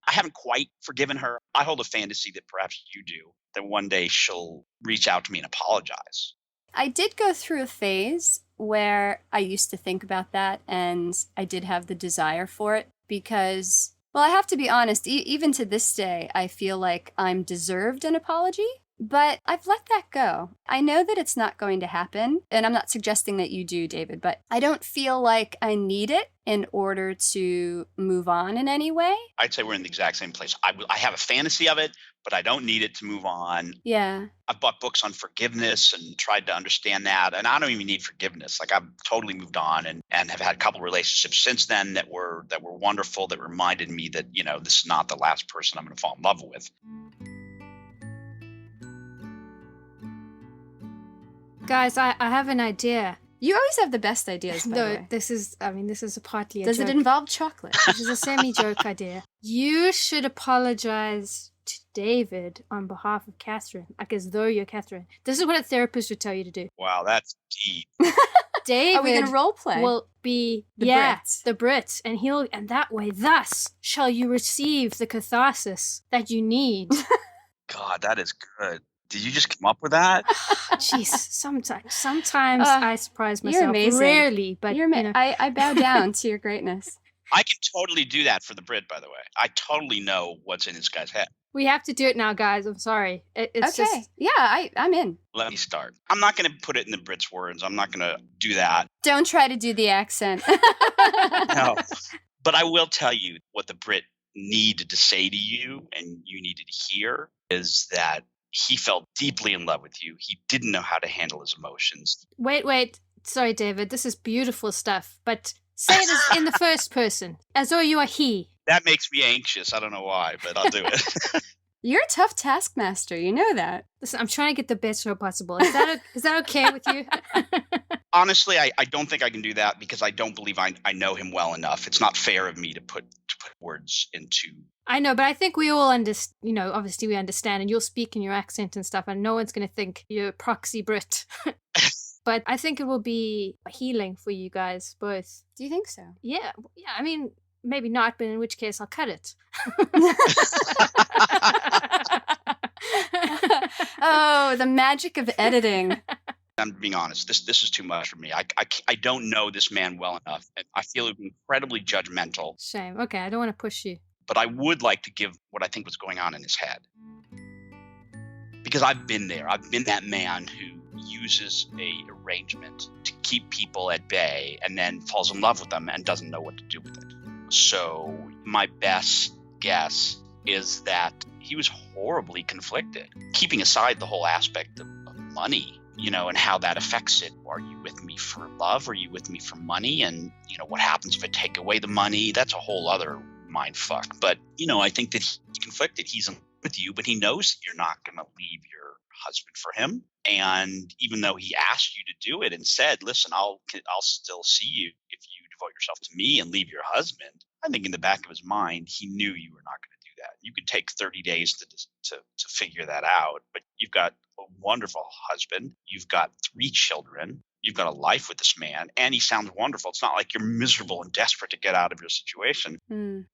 I haven't quite forgiven her. I hold a fantasy that perhaps you do, that one day she'll reach out to me and apologize. I did go through a phase where I used to think about that, and I did have the desire for it because, well, I have to be honest, even to this day, I feel like I'm deserved an apology. But I've let that go. I know that it's not going to happen, and I'm not suggesting that you do, David, but I don't feel like I need it in order to move on in any way. I'd say we're in the exact same place. I have a fantasy of it, but I don't need it to move on. Yeah. I've bought books on forgiveness and tried to understand that, and I don't even need forgiveness. Like, I've totally moved on and have had a couple relationships since then that were wonderful, that reminded me that, this is not the last person I'm going to fall in love with. Guys, I have an idea. You always have the best ideas, by the way. This is partly a joke. Does it involve chocolate? This is a semi-joke idea. You should apologize to David on behalf of Catherine, like as though you're Catherine. This is what a therapist would tell you to do. Wow, that's deep. David Are we going to role play? Will be the Brit, and that way, thus shall you receive the catharsis that you need. God, that is good. Did you just come up with that? Jeez, sometimes I surprise myself. You're amazing. Rarely, but I bow down to your greatness. I can totally do that for the Brit, by the way. I totally know what's in this guy's head. We have to do it now, guys. I'm sorry. It's okay. Just... Yeah, I'm in. Let me start. I'm not going to put it in the Brit's words. I'm not going to do that. Don't try to do the accent. No. But I will tell you what the Brit needed to say to you and you needed to hear is that he felt deeply in love with you. He didn't know how to handle his emotions. Wait. Sorry, David. This is beautiful stuff. But say it as in the first person, as though you are he. That makes me anxious. I don't know why, but I'll do it. You're a tough taskmaster. You know that. Listen, I'm trying to get the best show possible. Is that okay with you? Honestly, I don't think I can do that because I don't believe I know him well enough. It's not fair of me to put words into. I know, but I think we all understand, obviously we understand, and you'll speak in your accent and stuff, and no one's going to think you're a proxy Brit. But I think it will be healing for you guys both. Do you think so? Yeah. I mean, maybe not, but in which case I'll cut it. Oh, the magic of editing. I'm being honest. This is too much for me. I don't know this man well enough. I feel incredibly judgmental. Shame. Okay, I don't want to push you. But I would like to give what I think was going on in his head. Because I've been there. I've been that man who uses a arrangement to keep people at bay and then falls in love with them and doesn't know what to do with it. So my best guess is that he was horribly conflicted, keeping aside the whole aspect of money, and how that affects it. Are you with me for love? Are you with me for money? And, what happens if I take away the money? That's a whole other mind fuck. But, I think that he's conflicted. He's in love with you, but he knows that you're not going to leave your husband for him. And even though he asked you to do it and said, listen, I'll still see you if you devote yourself to me and leave your husband, I think in the back of his mind, he knew you were not going to do that. You could take 30 days to figure that out, but you've got a wonderful husband. You've got 3 children. You've got a life with this man, and he sounds wonderful. It's not like you're miserable and desperate to get out of your situation.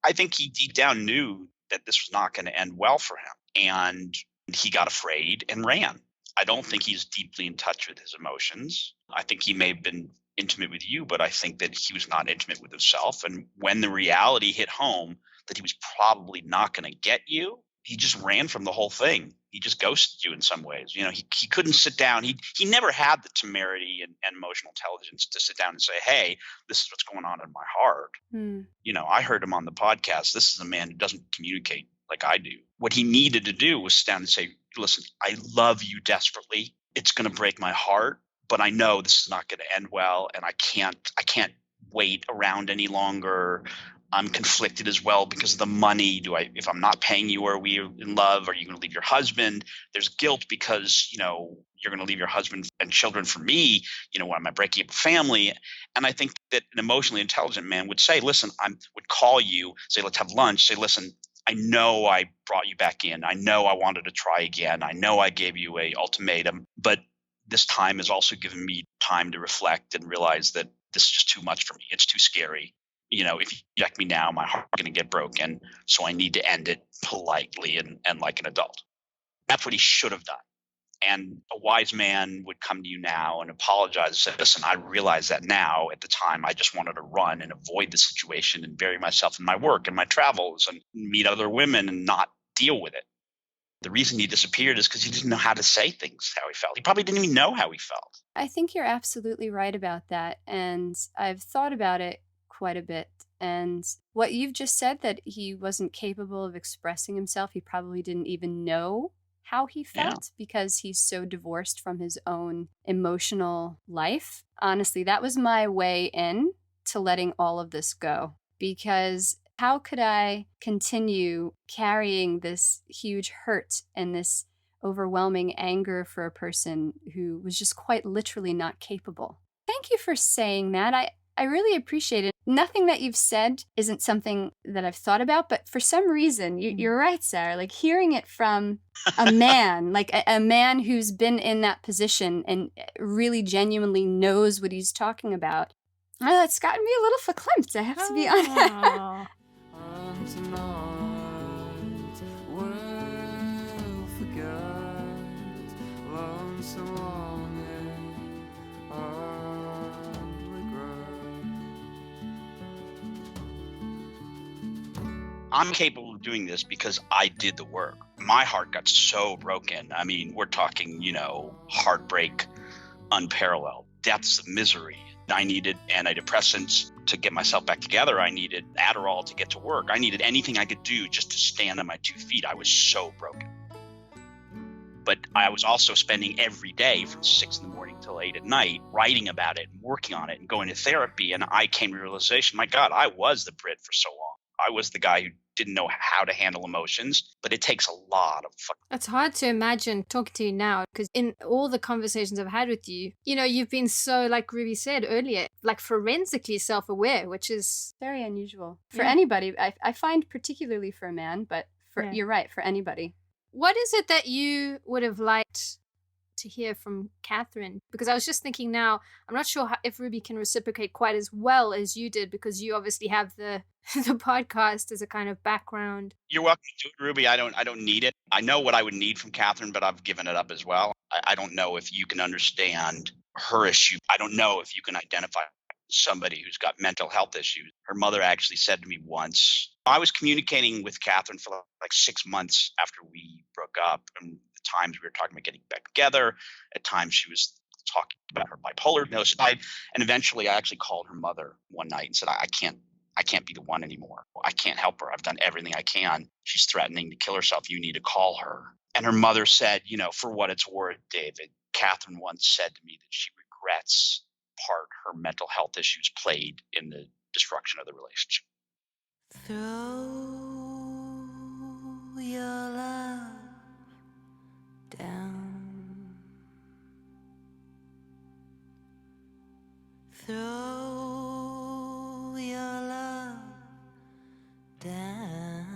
I think he deep down knew that this was not going to end well for him, and he got afraid and ran. I don't think he's deeply in touch with his emotions. I think he may have been intimate with you, but I think that he was not intimate with himself. And when the reality hit home that he was probably not going to get you, he just ran from the whole thing. He just ghosted you in some ways. You know, he couldn't sit down. He never had the temerity and emotional intelligence to sit down and say, hey, this is what's going on in my heart. You know, I heard him on the podcast. This is a man who doesn't communicate like I do. What he needed to do was sit down and say, listen, I love you desperately. It's going to break my heart, but I know this is not going to end well, and I can't wait around any longer. I'm conflicted as well because of the money. If I'm not paying you, are we in love? Are you going to leave your husband? There's guilt because, you know, you're going to leave your husband and children for me. You know, why am I breaking up a family? And I think that an emotionally intelligent man would say, listen, would call you, say, let's have lunch. Say, listen, I know I brought you back in. I know I wanted to try again. I know I gave you a ultimatum, but this time has also given me time to reflect and realize that this is just too much for me. It's too scary. You know, if you reject me now, my heart's going to get broken. So I need to end it politely and like an adult. That's what he should have done. And a wise man would come to you now and apologize and say, listen, I realize that now. At the time, I just wanted to run and avoid the situation and bury myself in my work and my travels and meet other women and not deal with it. The reason he disappeared is because he didn't know how to say things, how he felt. He probably didn't even know how he felt. I think you're absolutely right about that. And I've thought about it quite a bit. And what you've just said, that he wasn't capable of expressing himself, he probably didn't even know how he felt because he's so divorced from his own emotional life. Honestly, that was my way in to letting all of this go, because how could I continue carrying this huge hurt and this overwhelming anger for a person who was just quite literally not capable? Thank you for saying that. I really appreciate it. Nothing that you've said isn't something that I've thought about, but for some reason, you're right, Sarah, like hearing it from a man, like a man who's been in that position and really genuinely knows what he's talking about. Oh, it's gotten me a little verklempt, I have to be honest. I'm capable of doing this because I did the work. My heart got so broken. I mean, we're talking, you know, heartbreak unparalleled, depths of misery. I needed antidepressants to get myself back together. I needed Adderall to get to work. I needed anything I could do just to stand on my 2 feet. I was so broken. But I was also spending every day from 6 in the morning till 8 at night writing about it and working on it and going to therapy. And I came to the realization, my God, I was the Brit for so long. I was the guy who didn't know how to handle emotions, but it takes a lot of It's hard to imagine talking to you now, because in all the conversations I've had with you, you know, you've been so, like Ruby said earlier, like forensically self-aware, which is very unusual for anybody. I find particularly for a man, but you're right, for anybody. What is it that you would have liked to hear from Catherine? Because I was just thinking now, I'm not sure if Ruby can reciprocate quite as well as you did, because you obviously have the podcast as a kind of background. You're welcome to it, Ruby. I don't need it. I know what I would need from Catherine, but I've given it up as well. I don't know if you can understand her issue. I don't know if you can identify somebody who's got mental health issues. Her mother actually said to me once, I was communicating with Catherine for like 6 months after we broke up, and at times we were talking about getting back together. At times she was talking about her bipolar diagnosis. And eventually I actually called her mother one night and said, I can't be the one anymore. I can't help her. I've done everything I can. She's threatening to kill herself. You need to call her. And her mother said, you know, for what it's worth, David, Catherine once said to me that she regrets part her mental health issues played in the destruction of the relationship. Throw your love down. Throw your love down.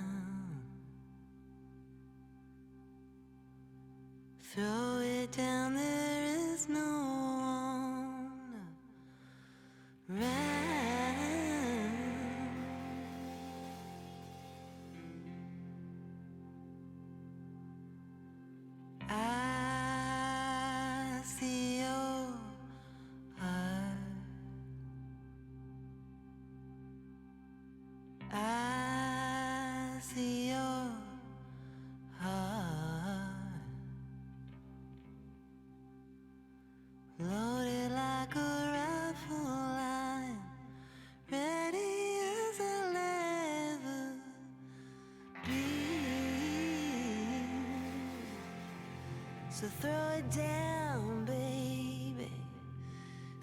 Throw it down, there is no one around. I see your heart. I see your So throw it down, baby.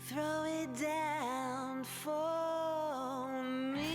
Throw it down for me.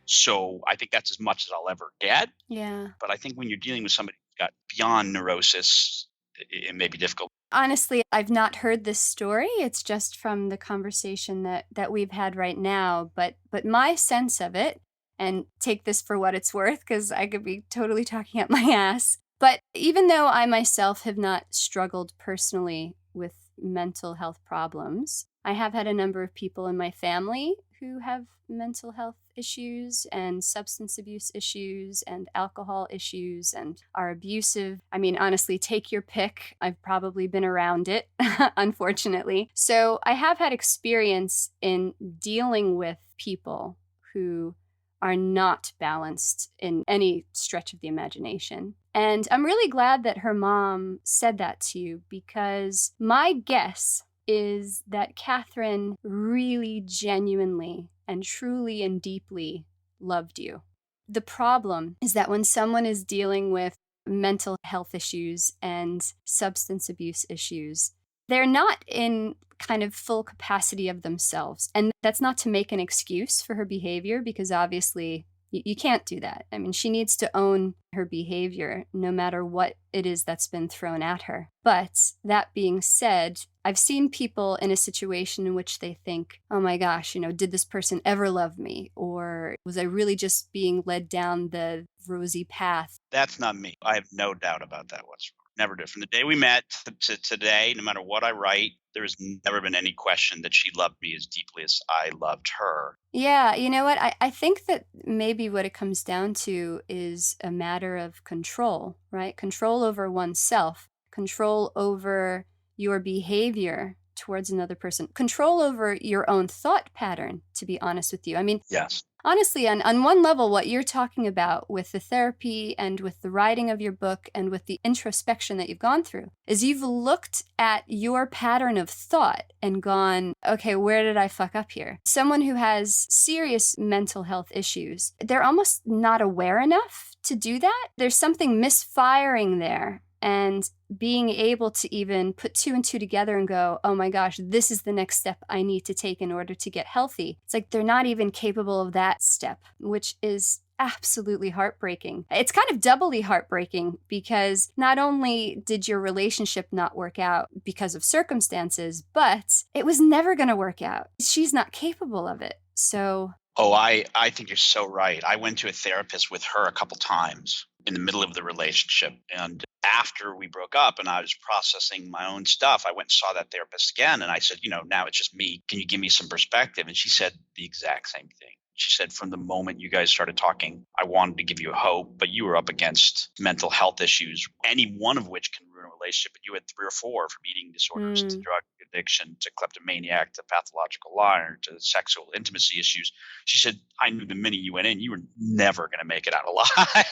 So I think that's as much as I'll ever get. Yeah. But I think when you're dealing with somebody who's got beyond neurosis, it may be difficult. Honestly, I've not heard this story. It's just from the conversation that we've had right now. But my sense of it, and take this for what it's worth, because I could be totally talking up my ass. But even though I myself have not struggled personally with mental health problems, I have had a number of people in my family who have mental health issues and substance abuse issues and alcohol issues and are abusive. I mean, honestly, take your pick. I've probably been around it, unfortunately. So I have had experience in dealing with people who are not balanced in any stretch of the imagination. And I'm really glad that her mom said that to you, because my guess is that Catherine really genuinely and truly and deeply loved you. The problem is that when someone is dealing with mental health issues and substance abuse issues, they're not in kind of full capacity of themselves. And that's not to make an excuse for her behavior, because obviously you can't do that. I mean, she needs to own her behavior no matter what it is that's been thrown at her. But that being said, I've seen people in a situation in which they think, oh my gosh, did this person ever love me? Or was I really just being led down the rosy path? That's not me. I have no doubt about that whatsoever. Never did. From the day we met to today, no matter what I write, there's never been any question that she loved me as deeply as I loved her. Yeah, you know what? I think that maybe what it comes down to is a matter of control, right? Control over oneself, control over your behavior towards another person, control over your own thought pattern, to be honest with you. I mean, yes. Honestly, on one level, what you're talking about with the therapy and with the writing of your book and with the introspection that you've gone through is you've looked at your pattern of thought and gone, okay, where did I fuck up here? Someone who has serious mental health issues, they're almost not aware enough to do that. There's something misfiring there. And being able to even put two and two together and go, oh my gosh, this is the next step I need to take in order to get healthy. It's like they're not even capable of that step, which is absolutely heartbreaking. It's kind of doubly heartbreaking because not only did your relationship not work out because of circumstances, but it was never going to work out. She's not capable of it. So... Oh, I think you're so right. I went to a therapist with her a couple times in the middle of the relationship. And after we broke up and I was processing my own stuff, I went and saw that therapist again. And I said, now it's just me. Can you give me some perspective? And she said the exact same thing. She said, from the moment you guys started talking, I wanted to give you hope, but you were up against mental health issues, any one of which can ruin a relationship. But you had 3 or 4, from eating disorders to drug addiction to kleptomaniac to pathological liar to sexual intimacy issues. She said, I knew the minute you went in, you were never going to make it out alive.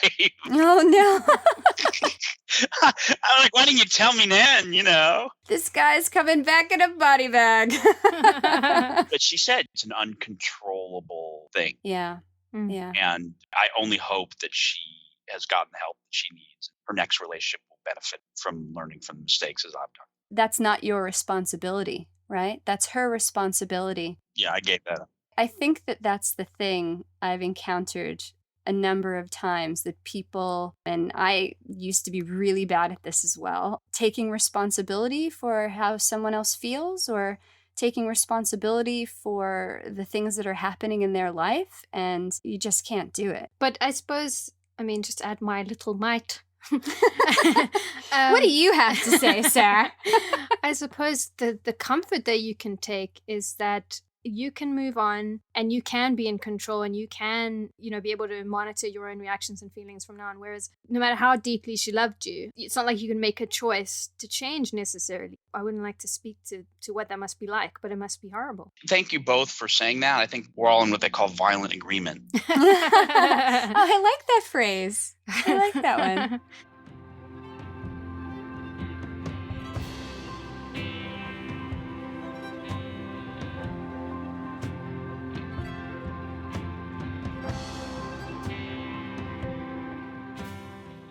Oh, no. I'm like, why didn't you tell me then, This guy's coming back in a body bag. But she said it's an uncontrollable thing. Yeah. Yeah. And I only hope that she has gotten the help that she needs. Her next relationship will benefit from learning from the mistakes as I've done. That's not your responsibility, right? That's her responsibility. Yeah, I gave that up. I think that that's the thing I've encountered a number of times, that people, and I used to be really bad at this as well, taking responsibility for how someone else feels or taking responsibility for the things that are happening in their life, and you just can't do it. But I suppose, just to add my little mite. What do you have to say, Sarah? I suppose the comfort that you can take is that you can move on and you can be in control and you can, be able to monitor your own reactions and feelings from now on. Whereas no matter how deeply she loved you, it's not like you can make a choice to change necessarily. I wouldn't like to speak to what that must be like, but it must be horrible. Thank you both for saying that. I think we're all in what they call violent agreement. Oh, I like that phrase. I like that one.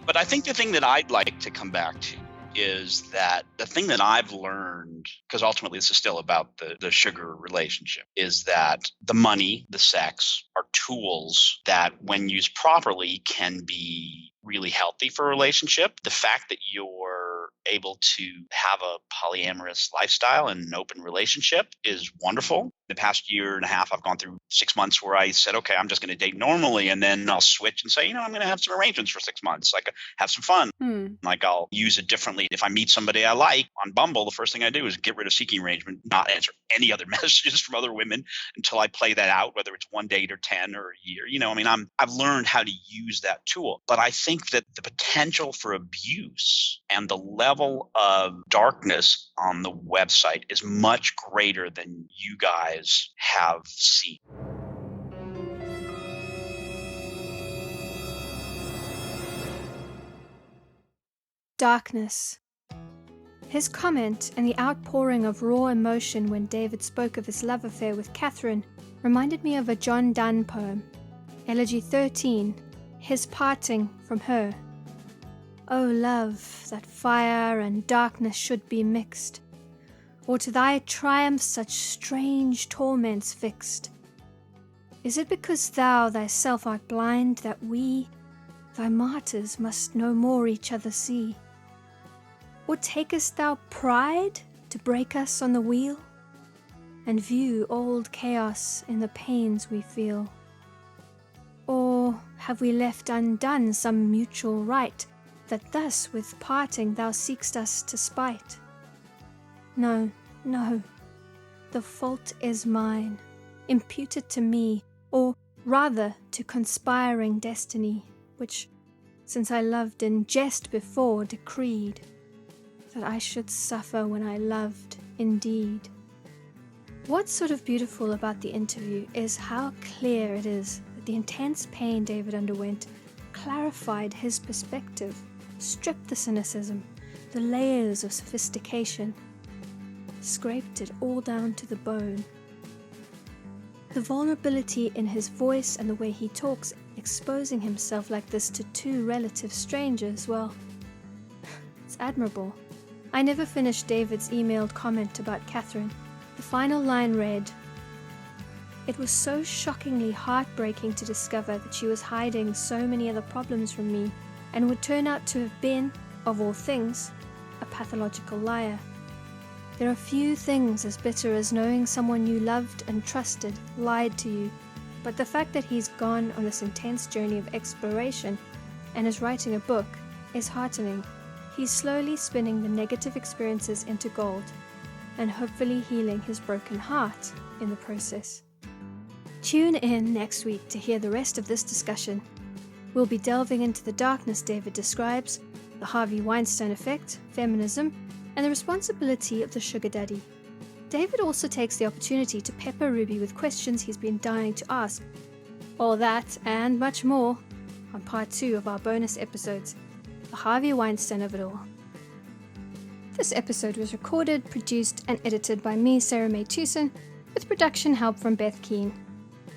But I think the thing that I'd like to come back to is that the thing that I've learned, because ultimately this is still about the sugar relationship, is that the money, the sex are tools that when used properly can be really healthy for a relationship. The fact that you're able to have a polyamorous lifestyle and an open relationship is wonderful. The past year and a half, I've gone through 6 months where I said, okay, I'm just going to date normally. And then I'll switch and say, I'm going to have some arrangements for 6 months. Like, have some fun. Like, I'll use it differently. If I meet somebody I like on Bumble, the first thing I do is get rid of seeking arrangement, not answer any other messages from other women until I play that out, whether it's one date or 10 or a year. I've learned how to use that tool. But I think that the potential for abuse and the level of darkness on the website is much greater than you guys have seen. Darkness. His comment and the outpouring of raw emotion when David spoke of his love affair with Catherine reminded me of a John Donne poem, Elegy 13, His Parting from Her. O love, that fire and darkness should be mixed, or to thy triumph such strange torments fixed. Is it because thou thyself art blind that we, thy martyrs, must no more each other see? Or takest thou pride to break us on the wheel, and view old chaos in the pains we feel? Or have we left undone some mutual right, that thus with parting thou seek'st us to spite? No, no, the fault is mine, imputed to me, or rather to conspiring destiny, which, since I loved in jest before, decreed that I should suffer when I loved indeed. What's sort of beautiful about the interview is how clear it is that the intense pain David underwent clarified his perspective, stripped the cynicism, the layers of sophistication, scraped it all down to the bone. The vulnerability in his voice and the way he talks, exposing himself like this to two relative strangers, well, it's admirable. I never finished David's emailed comment about Catherine. The final line read, "It was so shockingly heartbreaking to discover that she was hiding so many other problems from me and would turn out to have been, of all things, a pathological liar. There are few things as bitter as knowing someone you loved and trusted lied to you, but the fact that he's gone on this intense journey of exploration and is writing a book is heartening. He's slowly spinning the negative experiences into gold and hopefully healing his broken heart in the process." Tune in next week to hear the rest of this discussion. We'll be delving into the darkness David describes, the Harvey Weinstein effect, feminism, and the responsibility of the sugar daddy. David also takes the opportunity to pepper Ruby with questions he's been dying to ask. All that and much more on part 2 of our bonus episodes, the Harvey Weinstein of it all. This episode was recorded, produced, and edited by me, Sara-Mae Tucson, with production help from Beth Keane.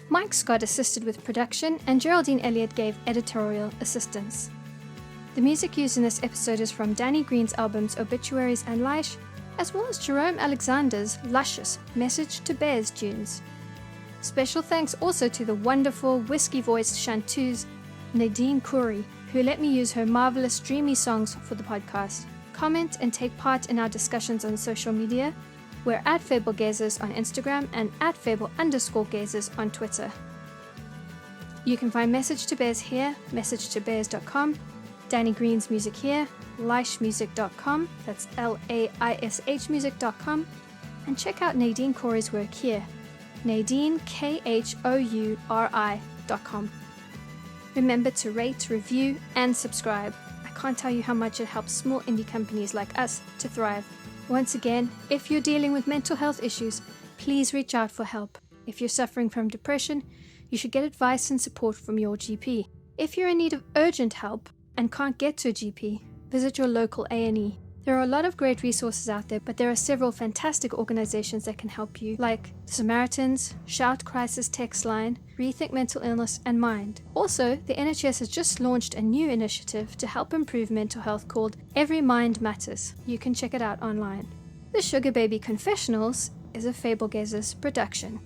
Mike Scott assisted with production, and Geraldine Elliott gave editorial assistance. The music used in this episode is from Danny Green's albums Obituaries and Leish, as well as Jerome Alexander's luscious Message to Bears tunes. Special thanks also to the wonderful whiskey-voiced chanteuse Nadine Khoury, who let me use her marvelous dreamy songs for the podcast. Comment and take part in our discussions on social media. We're at FableGazers on Instagram and at Fable_Gazers on Twitter. You can find Message to Bears here, messagetobears.com, Danny Green's music here, lishmusic.com, that's Laish music.com, and check out Nadine Khoury's work here, NadineKhouri.com. Remember to rate, review, and subscribe. I can't tell you how much it helps small indie companies like us to thrive. Once again, if you're dealing with mental health issues, please reach out for help. If you're suffering from depression, you should get advice and support from your GP. If you're in need of urgent help and can't get to a GP, visit your local A&E. There are a lot of great resources out there, but there are several fantastic organizations that can help you, like the Samaritans, Shout Crisis Text Line, Rethink Mental Illness, and Mind. Also, the NHS has just launched a new initiative to help improve mental health called Every Mind Matters. You can check it out online. The Sugar Baby Confessionals is a Fablegazers production.